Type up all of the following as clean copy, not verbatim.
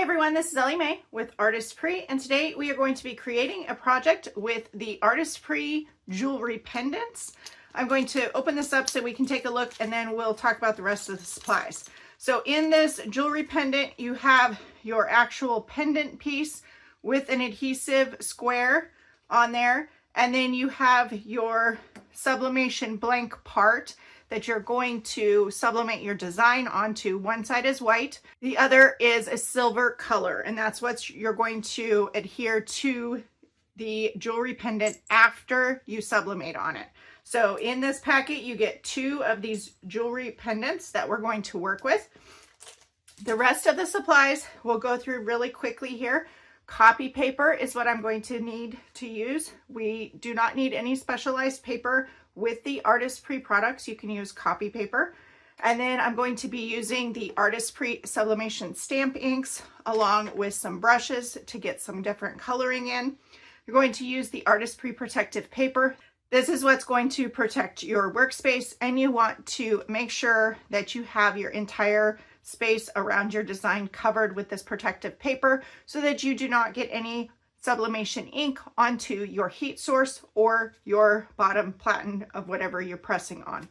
everyone, this is Ellie Mae with Artesprix, and today we are going to be creating a project with the Artesprix jewelry pendants. I'm going to open this up so we can take a look, and then we'll talk about the rest of the supplies. So in this jewelry pendant, you have your actual pendant piece with an adhesive square on there, and then you have your sublimation blank part that you're going to sublimate your design onto. One side is white, the other is a silver color, and that's what you're going to adhere to the jewelry pendant after you sublimate on it. So in this packet, you get 2 of these jewelry pendants that we're going to work with. The rest of the supplies we'll go through really quickly here. Copy paper is what I'm going to need to use. We do not need any specialized paper with the Artesprix products. You can use copy paper. And then I'm going to be using the Artesprix sublimation stamp inks along with some brushes to get some different coloring in. You're going to use the Artesprix protective paper. This is what's going to protect your workspace, and you want to make sure that you have your entire space around your design covered with this protective paper so that you do not get any sublimation ink onto your heat source or your bottom platen of whatever you're pressing on.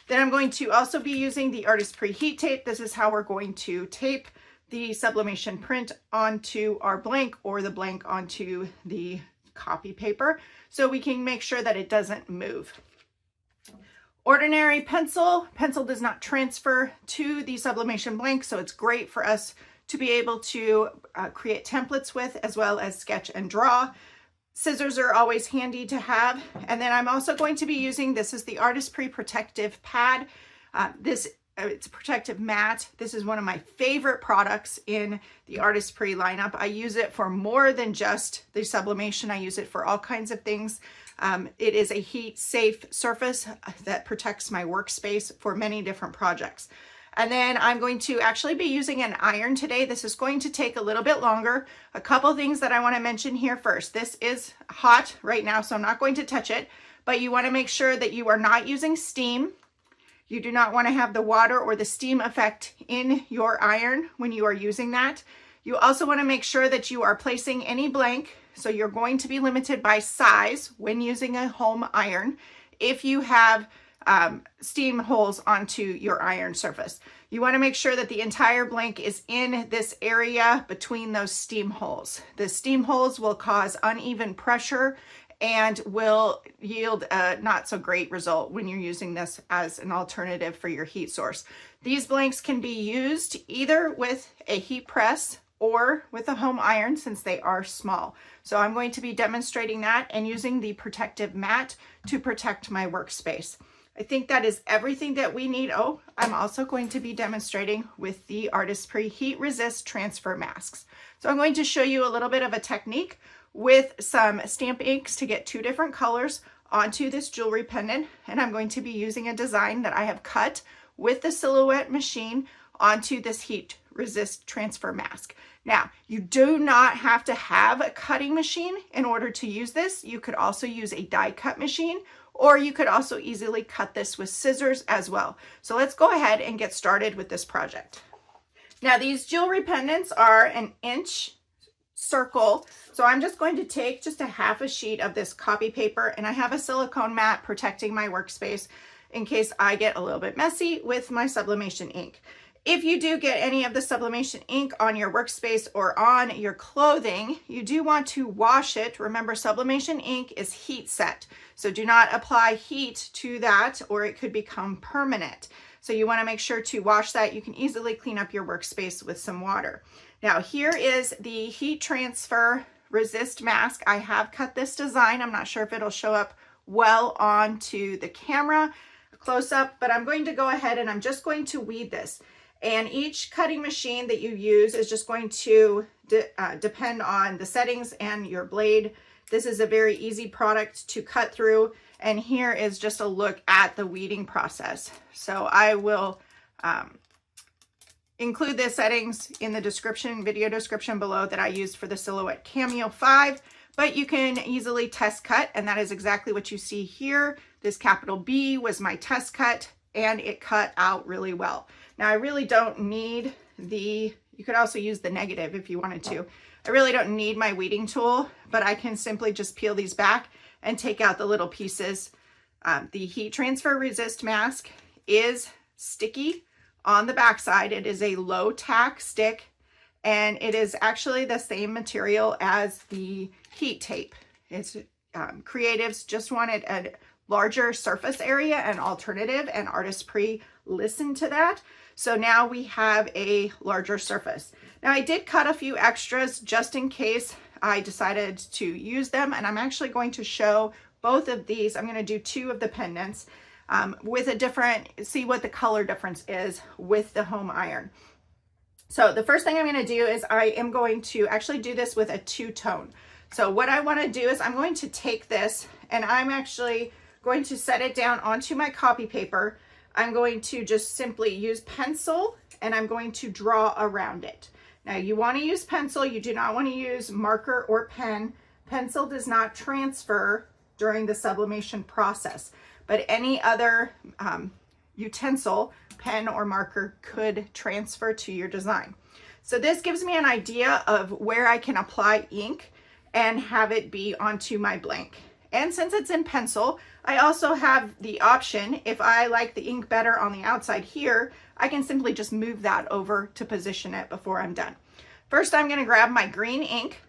Then I'm going to also be using the Artesprix heat tape. This is how we're going to tape the sublimation print onto our blank or the blank onto the copy paper so we can make sure that it doesn't move. Ordinary pencil does not transfer to the sublimation blank, so it's great for us to be able to create templates with, as well as sketch and draw. Scissors are always handy to have. And then I'm also going to be using, this is the Artesprix protective pad. It's a protective mat. This is one of my favorite products in the Artesprix lineup. I use it for more than just the sublimation. I use it for all kinds of things. It is a heat safe surface that protects my workspace for many different projects. And then I'm going to actually be using an iron today. This is going to take a little bit longer. A couple things that I want to mention here first. This is hot right now, so I'm not going to touch it, but you want to make sure that you are not using steam. You do not want to have the water or the steam effect in your iron when you are using that. You also want to make sure that you are placing any blank, so you're going to be limited by size when using a home iron if you have steam holes onto your iron surface. You want to make sure that the entire blank is in this area between those steam holes. The steam holes will cause uneven pressure and will yield a not so great result when you're using this as an alternative for your heat source. These blanks can be used either with a heat press or with a home iron since they are small. So I'm going to be demonstrating that and using the protective mat to protect my workspace. I think that is everything that we need. Oh, I'm also going to be demonstrating with the Artesprix heat resist transfer masks. So I'm going to show you a little bit of a technique with some stamp inks to get 2 different colors onto this jewelry pendant. And I'm going to be using a design that I have cut with the silhouette machine onto this heat resist transfer mask. Now, you do not have to have a cutting machine in order to use this. You could also use a die cut machine, or you could also easily cut this with scissors as well. So let's go ahead and get started with this project. Now, these jewelry pendants are an inch circle. So I'm just going to take just a half a sheet of this copy paper, and I have a silicone mat protecting my workspace in case I get a little bit messy with my sublimation ink. If you do get any of the sublimation ink on your workspace or on your clothing, you do want to wash it. Remember, sublimation ink is heat set, so do not apply heat to that or it could become permanent. So you want to make sure to wash that. You can easily clean up your workspace with some water. Now, here is the heat transfer resist mask. I have cut this design. I'm not sure if it'll show up well onto the camera close up, but I'm going to go ahead and I'm just going to weed this. And each cutting machine that you use is just going to depend on the settings and your blade. This is a very easy product to cut through. And here is just a look at the weeding process. So I will include the settings in the description, video description below that I used for the Silhouette Cameo 5. But you can easily test cut, and that is exactly what you see here. This capital B was my test cut, and it cut out really well. Now I really don't need the You could also use the negative if you wanted to. I really don't need my weeding tool, but I can simply just peel these back and take out the little pieces. The heat transfer resist mask is sticky on the backside. It is a low tack stick, and it is actually the same material as the heat tape. It's Creatives just wanted a larger surface area and alternative, and Artesprix listened to that. So now we have a larger surface. Now I did cut a few extras just in case I decided to use them, and I'm actually going to show both of these. I'm going to do 2 of the pendants with a different, see what the color difference is with the home iron. So the first thing I'm going to do is I am going to actually do this with a 2-tone. So what I want to do is I'm going to take this and I'm actually going to set it down onto my copy paper. I'm going to just simply use pencil and I'm going to draw around it. Now you want to use pencil, you do not want to use marker or pen. Pencil does not transfer during the sublimation process, but any other utensil, pen or marker, could transfer to your design. So this gives me an idea of where I can apply ink and have it be onto my blank. And since it's in pencil, I also have the option, if I like the ink better on the outside here, I can simply just move that over to position it before I'm done. First, I'm going to grab my green ink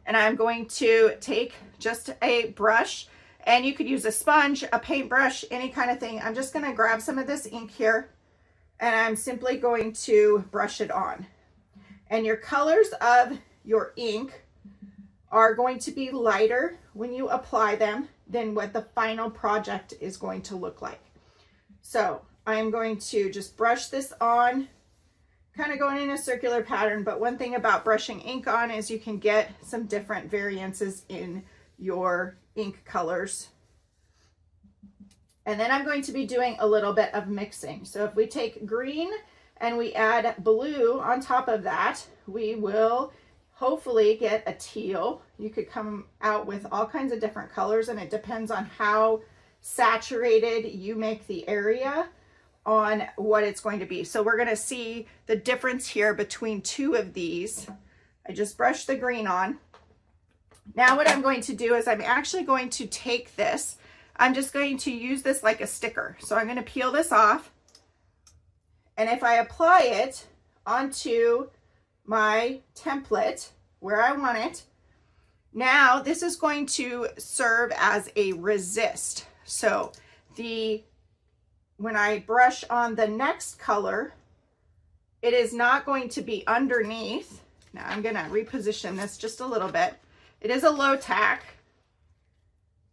and I'm going to take just a brush, and you could use a sponge, a paintbrush, any kind of thing. I'm just going to grab some of this ink here and I'm simply going to brush it on. And your colors of your ink are going to be lighter when you apply them than what the final project is going to look like. So I'm going to just brush this on, kind of going in a circular pattern, but one thing about brushing ink on is you can get some different variances in your ink colors. And then I'm going to be doing a little bit of mixing. So if we take green and we add blue on top of that, we will hopefully get a teal. You could come out with all kinds of different colors, and it depends on how saturated you make the area on what it's going to be. So we're going to see the difference here between 2 of these. I just brushed the green on. Now what I'm going to do is I'm actually going to take this. I'm just going to use this like a sticker. So I'm going to peel this off, and if I apply it onto my template where I want it, now this is going to serve as a resist. So when I brush on the next color, it is not going to be underneath. Now I'm going to reposition this just a little bit. It is a low tack,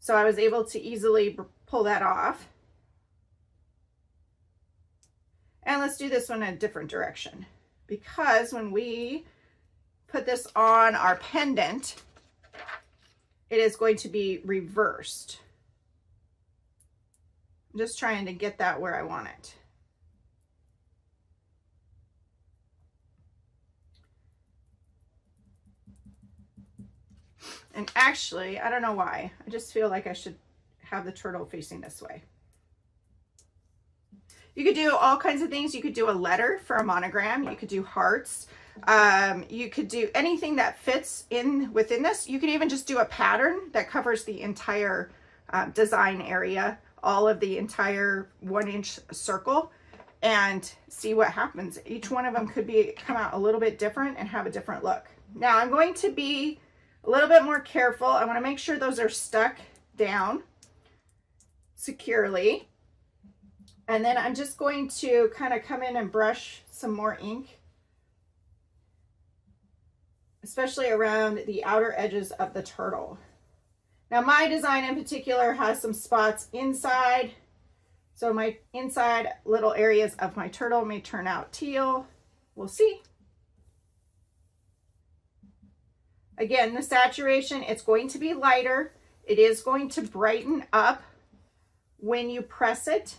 so I was able to easily pull that off. And let's do this one in a different direction, because when we put this on our pendant, it is going to be reversed. I'm just trying to get that where I want it. And actually, I don't know why, I just feel like I should have the turtle facing this way. You could do all kinds of things. You could do a letter for a monogram. You could do hearts. You could do anything that fits in within this. You could even just do a pattern that covers the entire design area, all of the entire 1-inch circle, and see what happens. Each one of them could come out a little bit different and have a different look. Now I'm going to be a little bit more careful. I want to make sure those are stuck down securely. And then I'm just going to kind of come in and brush some more ink, especially around the outer edges of the turtle. Now my design in particular has some spots inside, so my inside little areas of my turtle may turn out teal. We'll see. Again, the saturation, it's going to be lighter. It is going to brighten up when you press it.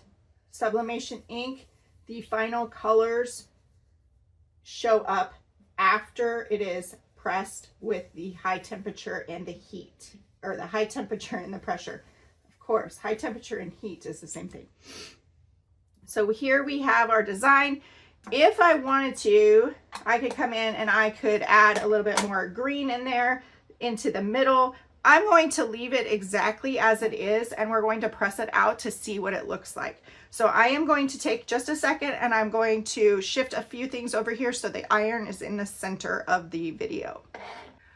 Sublimation ink, the final colors show up after it is pressed with the high temperature and the heat, or the high temperature and the pressure. Of course, high temperature and heat is the same thing. So here we have our design. If I wanted to, I could come in and I could add a little bit more green in there into the middle. I'm going to leave it exactly as it is, and we're going to press it out to see what it looks like. So I am going to take just a second and I'm going to shift a few things over here so the iron is in the center of the video.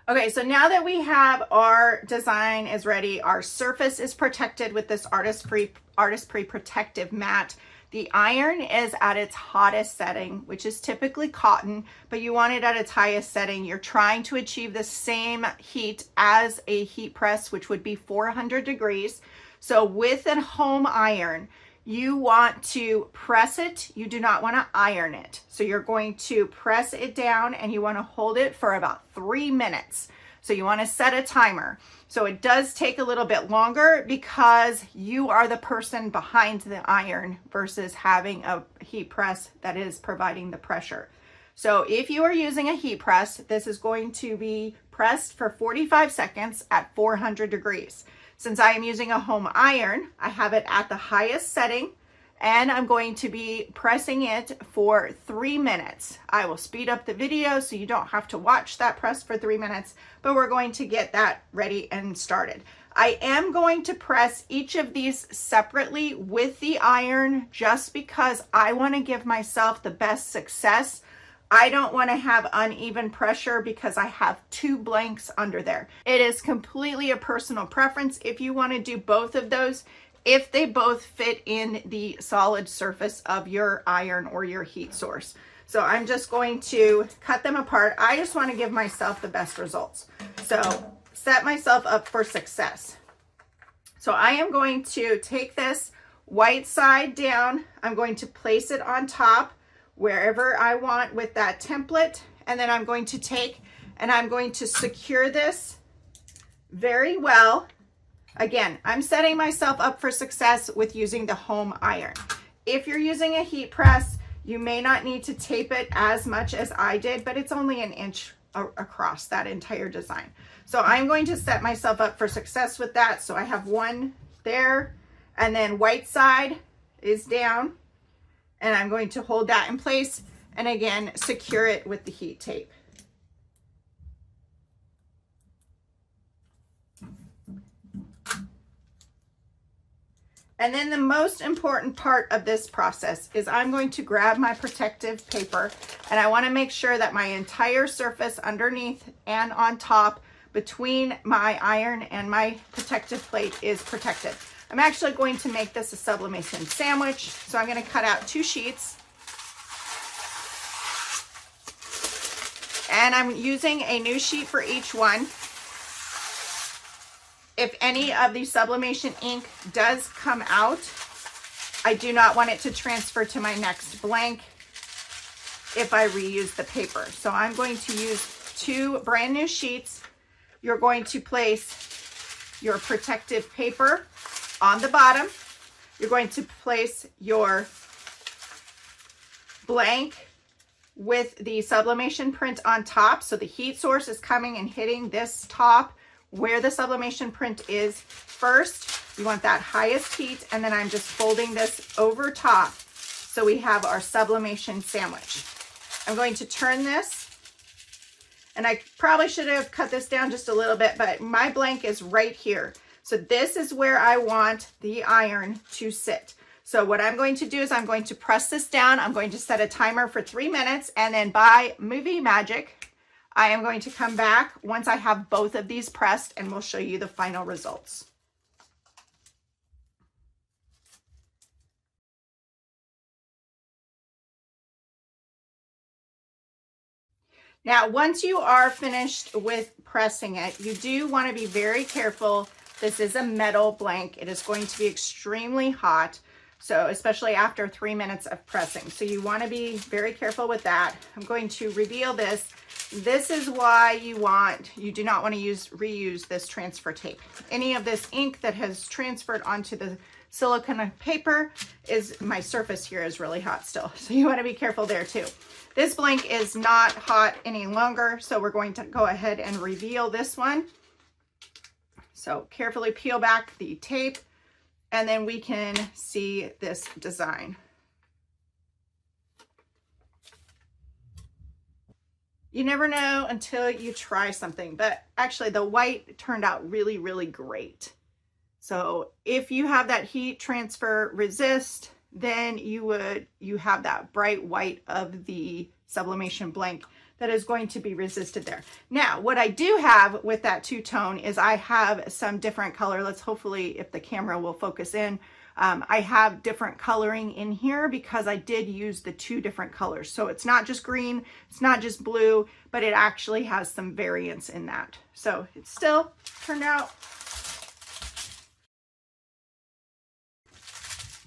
Okay, so now that we have our design is ready, our surface is protected with this Artesprix protective mat. The iron is at its hottest setting, which is typically cotton, but you want it at its highest setting. You're trying to achieve the same heat as a heat press, which would be 400 degrees. So with a home iron, you want to press it. You do not want to iron it. So you're going to press it down and you want to hold it for about 3 minutes. So you want to set a timer. So it does take a little bit longer because you are the person behind the iron versus having a heat press that is providing the pressure. So if you are using a heat press, this is going to be pressed for 45 seconds at 400 degrees. Since I am using a home iron, I have it at the highest setting and I'm going to be pressing it for 3 minutes. I will speed up the video so you don't have to watch that press for 3 minutes, but we're going to get that ready and started. I am going to press each of these separately with the iron just because I want to give myself the best success. I don't want to have uneven pressure because I have 2 blanks under there. It is completely a personal preference if you want to do both of those, if they both fit in the solid surface of your iron or your heat source. So I'm just going to cut them apart. I just want to give myself the best results. So set myself up for success. So I am going to take this white side down. I'm going to place it on top wherever I want with that template. And then I'm going to take and I'm going to secure this very well. Again, I'm setting myself up for success with using the home iron. If you're using a heat press, you may not need to tape it as much as I did, but it's only 1 inch across that entire design. So I'm going to set myself up for success with that. So I have one there, and then white side is down, and I'm going to hold that in place and again secure it with the heat tape. And then the most important part of this process is I'm going to grab my protective paper, and I want to make sure that my entire surface underneath and on top between my iron and my protective plate is protected. I'm actually going to make this a sublimation sandwich. So I'm going to cut out 2 sheets. And I'm using a new sheet for each one. If any of the sublimation ink does come out, I do not want it to transfer to my next blank if I reuse the paper. So I'm going to use 2 brand new sheets. You're going to place your protective paper on the bottom. You're going to place your blank with the sublimation print on top. So the heat source is coming and hitting this top where the sublimation print is first. You want that highest heat, and then I'm just folding this over top so we have our sublimation sandwich. I'm going to turn this, and I probably should have cut this down just a little bit, but my blank is right here. So this is where I want the iron to sit. So what I'm going to do is I'm going to press this down. I'm going to set a timer for 3 minutes, and then by movie magic, I am going to come back once I have both of these pressed, and we'll show you the final results. Now, once you are finished with pressing it, you do want to be very careful. This is a metal blank. It is going to be extremely hot. So especially after 3 minutes of pressing. So you want to be very careful with that. I'm going to reveal this. This is why you do not want to reuse this transfer tape. Any of this ink that has transferred onto the silicone paper my surface here is really hot still. So you want to be careful there too. This blank is not hot any longer. So we're going to go ahead and reveal this one. So carefully peel back the tape, and then we can see this design. You never know until you try something, but actually the white turned out really, really great. So if you have that heat transfer resist, then you have that bright white of the sublimation blank that is going to be resisted there. Now, what I do have with that two-tone is I have some different color. Let's hopefully, if the camera will focus in, I have different coloring in here because I did use the two different colors. So it's not just green, it's not just blue, but it actually has some variance in that. So it still turned out.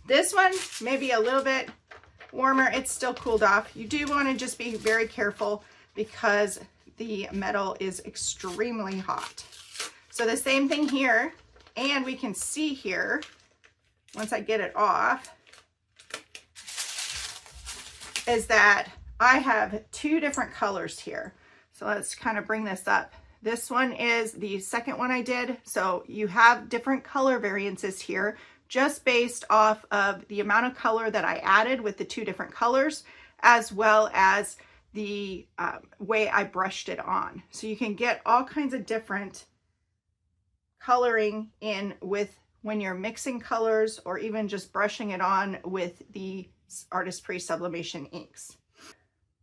This one may be a little bit warmer. It's still cooled off. You do want to just be very careful because the metal is extremely hot. So the same thing here, and we can see here, once I get it off, is that I have two different colors here. So let's kind of bring this up. This one is the second one I did. So you have different color variances here, just based off of the amount of color that I added with the two different colors, as well as the way I brushed it on. So you can get all kinds of different coloring in with when you're mixing colors or even just brushing it on with the Artesprix sublimation inks.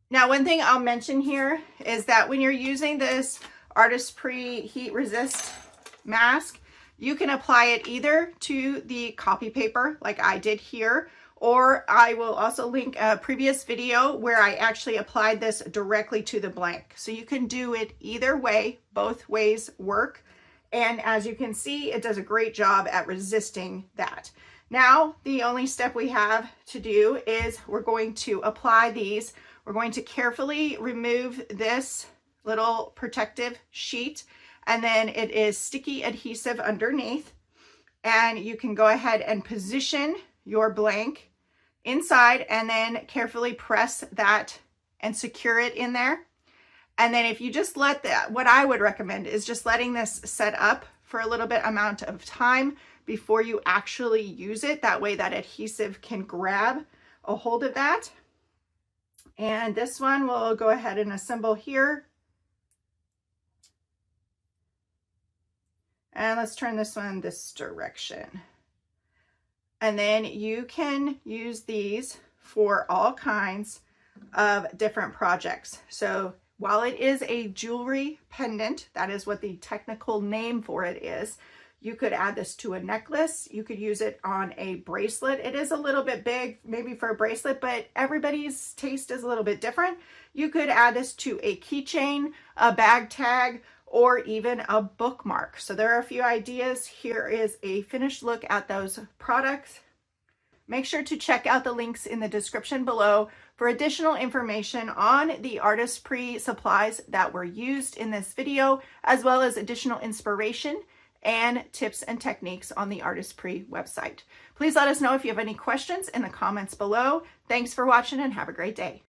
Now, one thing I'll mention here is that when you're using this Artesprix heat resist mask, you can apply it either to the copy paper like I did here, or I will also link a previous video where I actually applied this directly to the blank. So you can do it either way, both ways work. And as you can see, it does a great job at resisting that. Now, the only step we have to do is we're going to apply these. We're going to carefully remove this little protective sheet, and then it is sticky adhesive underneath. And you can go ahead and position your blank inside and then carefully press that and secure it in there. And then if you just let that, what I would recommend is just letting this set up for a little bit amount of time before you actually use it. That way that adhesive can grab a hold of that. And this one we'll go ahead and assemble here. And let's turn this one this direction. And then you can use these for all kinds of different projects. So while it is a jewelry pendant, that is what the technical name for it is, you could add this to a necklace. You could use it on a bracelet. It is a little bit big, maybe for a bracelet, but everybody's taste is a little bit different. You could add this to a keychain, a bag tag, or even a bookmark. So there are a few ideas. Here is a finished look at those products. Make sure to check out the links in the description below for additional information on the Artesprix supplies that were used in this video, as well as additional inspiration and tips and techniques on the Artesprix website. Please let us know if you have any questions in the comments below. Thanks for watching and have a great day.